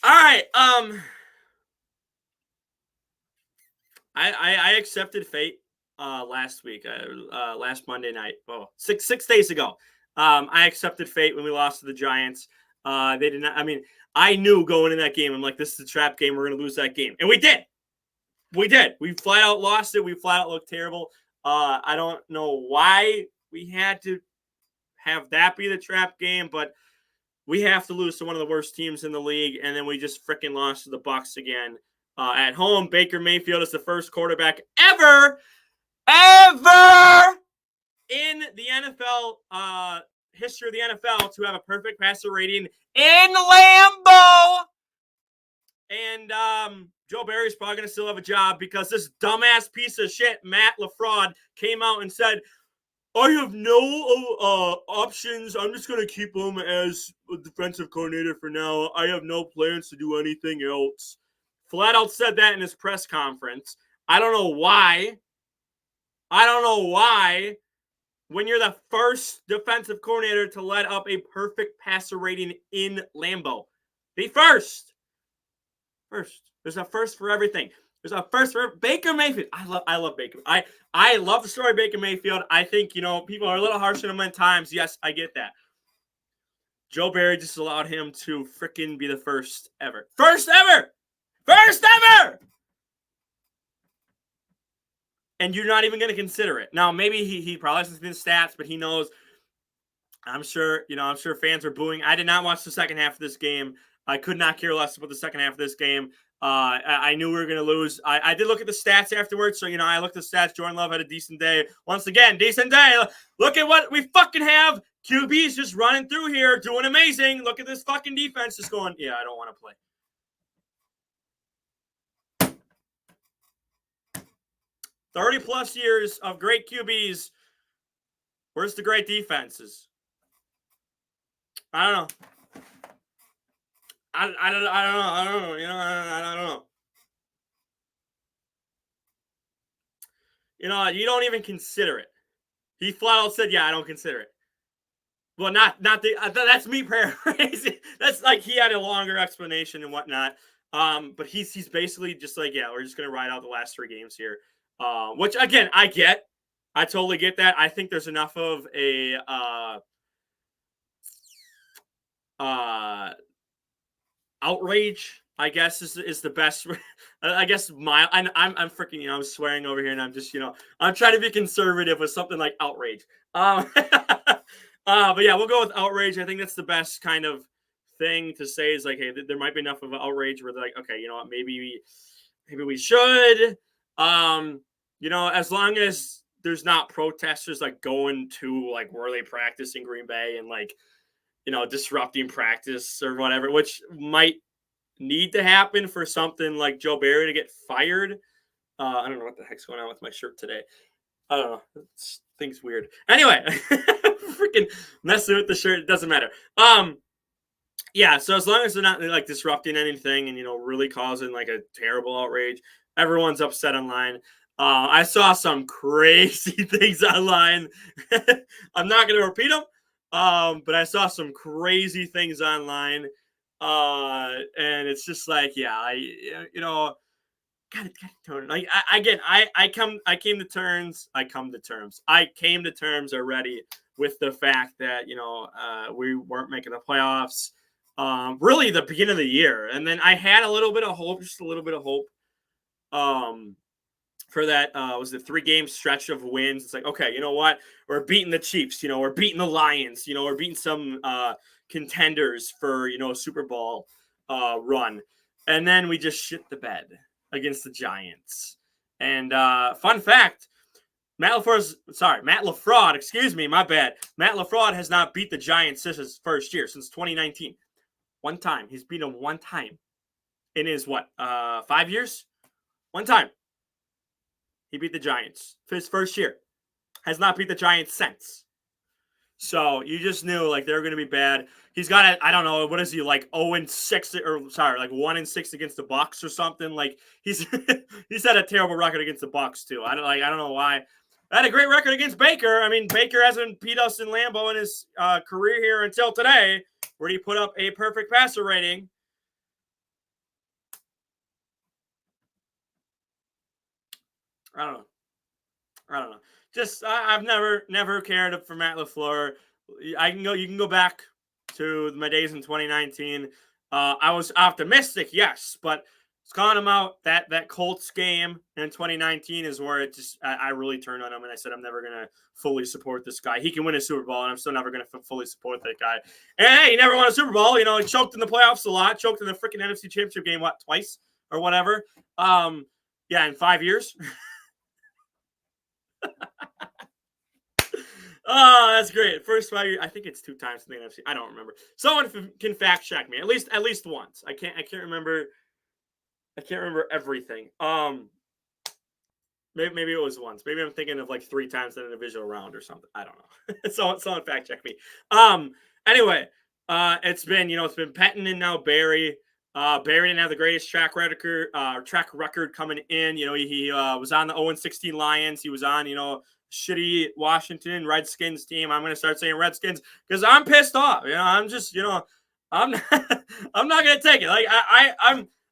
All right. I accepted fate last week, last Monday night. Oh, six days ago. I accepted fate when we lost to the Giants. They did not. I mean, I knew going in that game. I'm like, this is a trap game. We're gonna lose that game, and we did. We did. We flat out lost it. We flat out looked terrible. I don't know why we had to have that be the trap game, but we have to lose to one of the worst teams in the league, and then we just freaking lost to the Bucs again at home. Baker Mayfield is the first quarterback ever in the NFL history of the NFL to have a perfect passer rating in Lambeau. And Joe Barry's probably going to still have a job because this dumbass piece of shit, Matt LaFraud, came out and said, I have no options. I'm just going to keep him as a defensive coordinator for now. I have no plans to do anything else. Flat out said that in his press conference. I don't know why. When you're the first defensive coordinator to let up a perfect passer rating in Lambeau. The first. There's a first for everything. There's a first for Baker Mayfield. I love Baker. I love the story of Baker Mayfield. I think, people are a little harsh on him at times. Yes, I get that. Joe Barry just allowed him to freaking be the first ever. First ever! And you're not even going to consider it. Now, maybe he probably hasn't seen the stats, but he knows. I'm sure fans are booing. I did not watch the second half of this game. I could not care less about the second half of this game. I knew we were going to lose. I did look at the stats afterwards. So, I looked at the stats. Jordan Love had a decent day. Once again, decent day. Look at what we fucking have. QB's just running through here, doing amazing. Look at this fucking defense just going, yeah, I don't want to play. 30-plus years of great QBs. Where's the great defenses? I don't know. I don't know. I don't know. You don't even consider it. He flat out said, "Yeah, I don't consider it." Well, not the. That's me paraphrasing. That's like he had a longer explanation and whatnot. But he's basically just like, yeah, we're just gonna ride out the last 3 games here. Which again, I get. I totally get that. I think there's enough of a outrage, I guess, is the best. I guess I'm freaking, I'm swearing over here, and I'm just, I'm trying to be conservative with something like outrage. But yeah, we'll go with outrage. I think that's the best kind of thing to say is like, hey, there might be enough of an outrage where they're like, okay, you know what, maybe we should, as long as there's not protesters like going to like where they practice in Green Bay and like, disrupting practice or whatever, which might need to happen for something like Joe Barry to get fired. I don't know what the heck's going on with my shirt today. I don't know. Things weird. Anyway, freaking messing with the shirt. It doesn't matter. Yeah. So as long as they're not like disrupting anything and really causing like a terrible outrage, everyone's upset online. I saw some crazy things online. I'm not going to repeat them. But I saw some crazy things online. And it's just like, yeah, gotta turn. Like I came to terms already with the fact that we weren't making the playoffs. Really the beginning of the year, and then I had a little bit of hope, just a little bit of hope. For that was the 3-game stretch of wins. It's like, okay, you know what? We're beating the Chiefs. We're beating the Lions. We're beating some contenders for a Super Bowl run, and then we just shit the bed against the Giants. And fun fact, Matt LaFraud, excuse me, my bad. Matt LaFraud has not beat the Giants since his first year, since 2019. One time. He's beaten them one time in his, 5 years? One time. He beat the Giants for his first year. Has not beat the Giants since. So you just knew like they were going to be bad. He's got I don't know, what is he, like 0-6 or sorry, like 1-6 against the Bucs or something. Like he's had a terrible record against the Bucs too. I don't know why. I had a great record against Baker. I mean, Baker hasn't beat us in Lambeau in his career here until today, where he put up a perfect passer rating. I don't know. I don't know. Just I've never cared for Matt LaFleur. You can go back to my days in 2019. I was optimistic, yes, but it's calling him out. That Colts game in 2019 is where it just I really turned on him, and I said I'm never gonna fully support this guy. He can win a Super Bowl, and I'm still never gonna fully support that guy. And hey, he never won a Super Bowl. You know, he choked in the playoffs a lot, choked in the freaking NFC Championship game twice or whatever. Yeah, in 5 years. Oh, that's great. First 5 years, I think it's 2 times in the NFC. I don't remember. Someone can fact check me at least once. I can't remember. I can't remember everything. Maybe it was once. Maybe I'm thinking of like 3 times in a divisional round or something. I don't know. Someone fact check me. Anyway, it's been Pettine and now Barry. Barry didn't have the greatest track record coming in. You know, he was on the 0-16 Lions. He was on, shitty Washington Redskins team. I'm going to start saying Redskins because I'm pissed off. I'm just, I'm not, I'm not going to take it. Like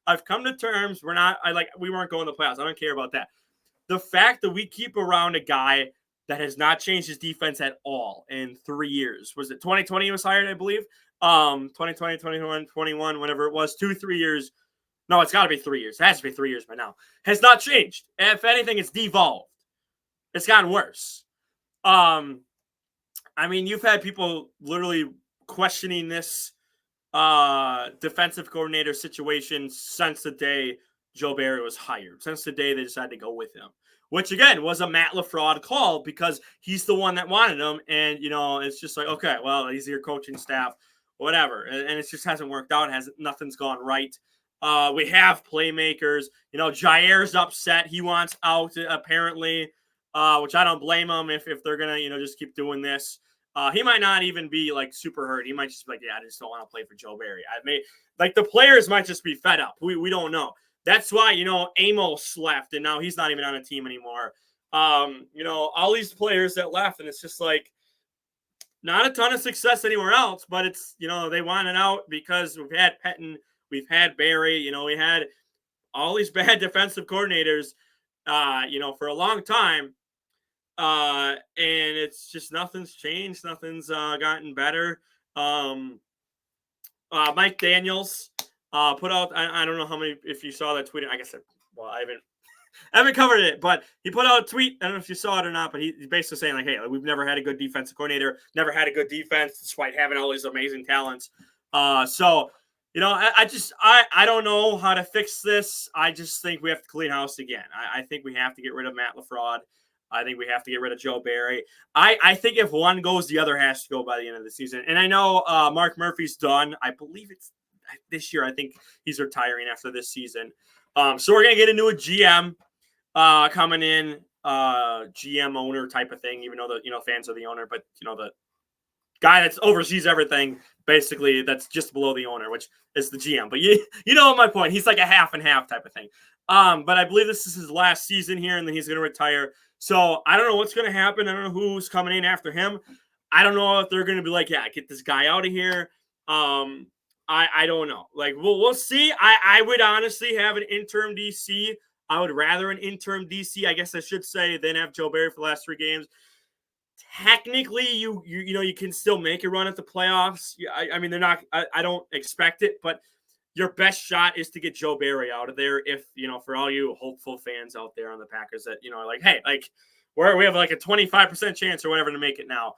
I've come to terms. We weren't going to the playoffs. I don't care about that. The fact that we keep around a guy that has not changed his defense at all in 3 years. Was it 2020 he was hired, I believe? 2020, 21, 21, whatever it was, 2-3 years. No, it's got to be 3 years. It has to be 3 years by now. Has not changed. If anything, it's devolved. It's gotten worse. I mean, you've had people literally questioning this defensive coordinator situation since the day Joe Barry was hired, since the day they decided to go with him, which again was a Matt LaFleur call because he's the one that wanted him. And, it's just like, okay, well, he's your coaching staff, whatever. And it just hasn't worked out. Nothing's gone right. We have playmakers, Jair's upset. He wants out apparently, which I don't blame him if they're going to, just keep doing this. He might not even be like super hurt. He might just be like, yeah, I just don't want to play for Joe Barry. The players might just be fed up. We don't know. That's why, Amos left and now he's not even on a team anymore. All these players that left, and it's just like not a ton of success anywhere else, but it's, they wanted out because we've had Pettine, we've had Barry, we had all these bad defensive coordinators, for a long time. And it's just nothing's changed. Nothing's gotten better. Mike Daniels put out, I don't know how many, if you saw that tweet, I guess, I haven't covered it, but he put out a tweet. I don't know if you saw it or not, but he's basically saying like, hey, we've never had a good defensive coordinator, never had a good defense despite having all these amazing talents. So, I don't know how to fix this. I just think we have to clean house again. I think we have to get rid of Matt LaFleur. I think we have to get rid of Joe Barry. I think if one goes, the other has to go by the end of the season. And I know Mark Murphy's done. I believe it's this year. I think he's retiring after this season. So we're going to get a new GM coming in, GM owner type of thing, even though the fans are the owner, but the guy that oversees everything, basically that's just below the owner, which is the GM. But you know my point. He's like a half and half type of thing. But I believe this is his last season here, and then he's going to retire. So I don't know what's going to happen. I don't know who's coming in after him. I don't know if they're going to be like, yeah, get this guy out of here. I don't know. Like, we'll see. I would honestly have an interim DC. I would rather an interim DC, I guess I should say, than have Joe Barry for the last 3 games. Technically, you can still make a run at the playoffs. I mean, they're not. I don't expect it, but your best shot is to get Joe Barry out of there. If for all you hopeful fans out there on the Packers that are like, hey, like we have like a 25% chance or whatever to make it now.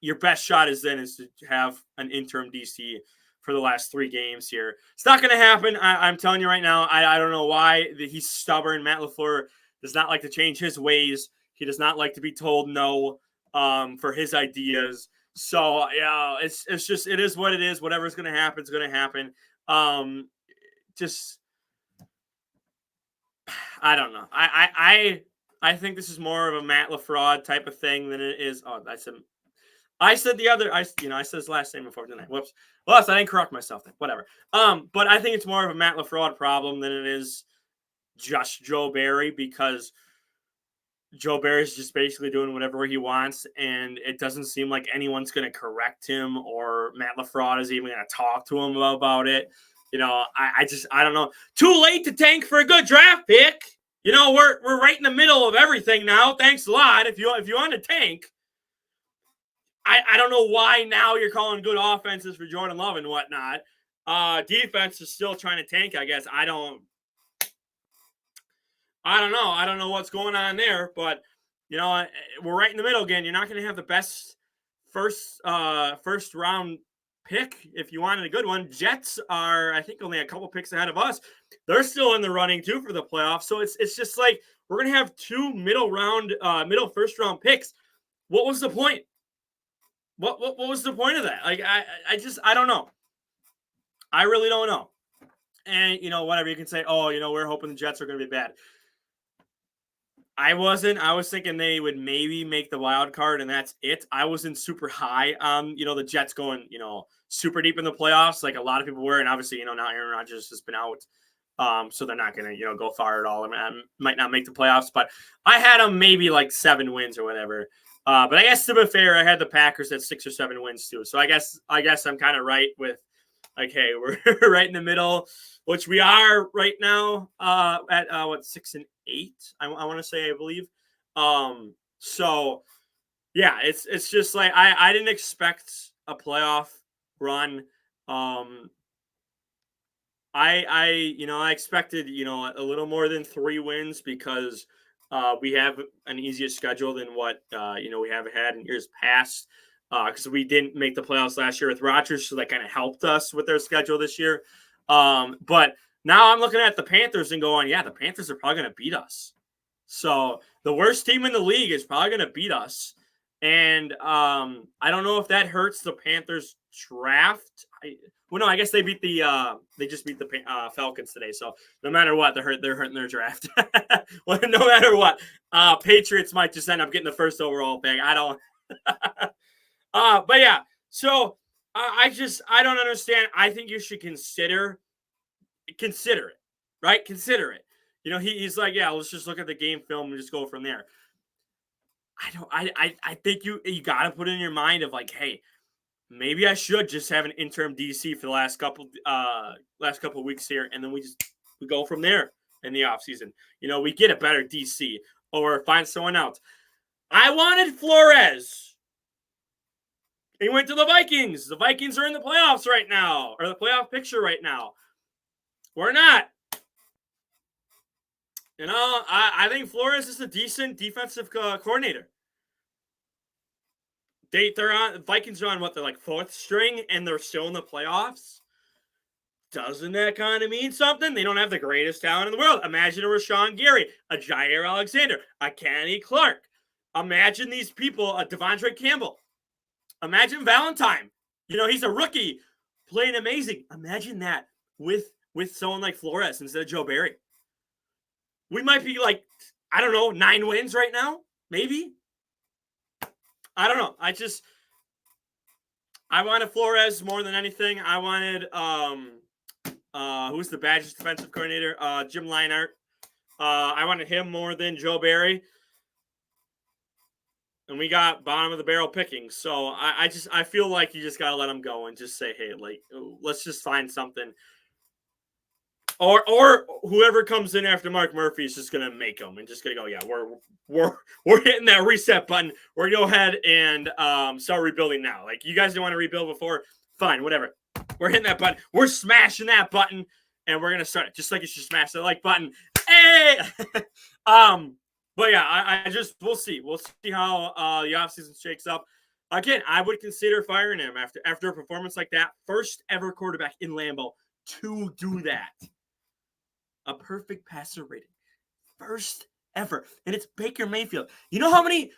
Your best shot is to have an interim DC for the last 3 games here. It's not going to happen. I'm telling you right now. I don't know why he's stubborn. Matt LaFleur does not like to change his ways. He does not like to be told no for his ideas. So yeah, it's just, it is what it is. Whatever's going to happen is going to happen. Just, I don't know. I think this is more of a Matt LaFleur type of thing than it is. Oh, I said his last name before tonight. Whoops. Well, I didn't correct myself then. Whatever. But I think it's more of a Matt LaFleur problem than it is just Joe Barry, because Joe Barry's just basically doing whatever he wants, and it doesn't seem like anyone's going to correct him, or Matt LaFleur is even going to talk to him about it. I don't know. Too late to tank for a good draft pick. You know, we're right in the middle of everything now. Thanks a lot. If you want to tank, I don't know why now you're calling good offenses for Jordan Love and whatnot. Defense is still trying to tank, I guess. I don't know. I don't know what's going on there, but you know, we're right in the middle again. You're not going to have the best first round pick if you wanted a good one. Jets are, I think, only a couple picks ahead of us. They're still in the running too for the playoffs. So it's just like we're going to have two middle first round picks. What was the point? What was the point of that? Like I don't know. I really don't know. And you know, whatever you can say, oh, you know, we're hoping the Jets are going to be bad. I wasn't. I was thinking they would maybe make the wild card, and that's it. I wasn't super high on, you know, the Jets going, you know, super deep in the playoffs, like a lot of people were. And obviously, you know, now Aaron Rodgers has been out, so they're not going to, you know, go far at all. I mean, might not make the playoffs, but I had them maybe like 7 wins or whatever. But I guess to be fair, I had the Packers at 6 or 7 wins too. So I guess I'm kind of right with, like, hey, we're right in the middle, which we are right now at what, 6 and 8, I want to say, I believe. So yeah, it's just like I didn't expect a playoff run. I you know, I expected, you know, a little more than 3 wins because we have an easier schedule than what you know, we have had in years past. Because we didn't make the playoffs last year with Rodgers, so that kind of helped us with their schedule this year. But now I'm looking at the Panthers and going, yeah, the Panthers are probably going to beat us. So the worst team in the league is probably going to beat us. And I don't know if that hurts the Panthers draft. Well, no, I guess they just beat the Falcons today. So no matter what, they're hurting their draft. Well, no matter what, Patriots might just end up getting the first overall pick. I don't. But yeah, so I don't understand. I think you should consider it, right? Consider it. You know, he's like, yeah, let's just look at the game film and just go from there. I think you got to put it in your mind of like, hey, maybe I should just have an interim DC for the last couple weeks here, and then we go from there in the offseason. You know, we get a better DC or find someone else. I wanted Flores. He went to the Vikings. The Vikings are in the playoffs right now, or the playoff picture right now. We're not. You know, I think Flores is a decent defensive coordinator. They're on, Vikings are on what, they're like 4th string, and they're still in the playoffs. Doesn't that kind of mean something? They don't have the greatest talent in the world. Imagine a Rashawn Gary, a Jair Alexander, a Kenny Clark. Imagine these people, a Devondre Campbell. Imagine Valentine. You know, he's a rookie playing amazing. Imagine that with someone like Flores instead of Joe Barry. We might be like, I don't know, 9 wins right now, maybe. I don't know. I wanted Flores more than anything. I wanted who's the Badgers defensive coordinator? Jim Leinart. I wanted him more than Joe Barry. And we got bottom of the barrel picking. So I feel like you just gotta let them go and just say, hey, like, let's just find something. Or whoever comes in after Mark Murphy is just gonna make them and just gonna go, yeah, we're hitting that reset button. We're gonna go ahead and start rebuilding now. Like, you guys didn't want to rebuild before, fine, whatever. We're hitting that button. We're smashing that button, and we're gonna start it just like you should smash that like button. Hey, but yeah, we'll see. We'll see how the offseason shakes up. Again, I would consider firing him after a performance like that. First ever quarterback in Lambeau to do that. A perfect passer rating. First ever. And it's Baker Mayfield. You know how many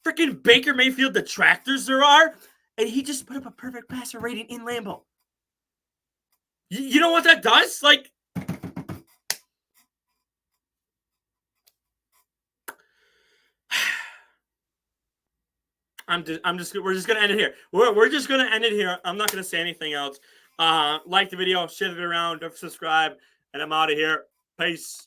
freaking Baker Mayfield detractors there are? And he just put up a perfect passer rating in Lambeau. You know what that does? Like, we're just gonna end it here. We're just gonna end it here. I'm not gonna say anything else. Like the video, share it around, don't subscribe, and I'm out of here. Peace.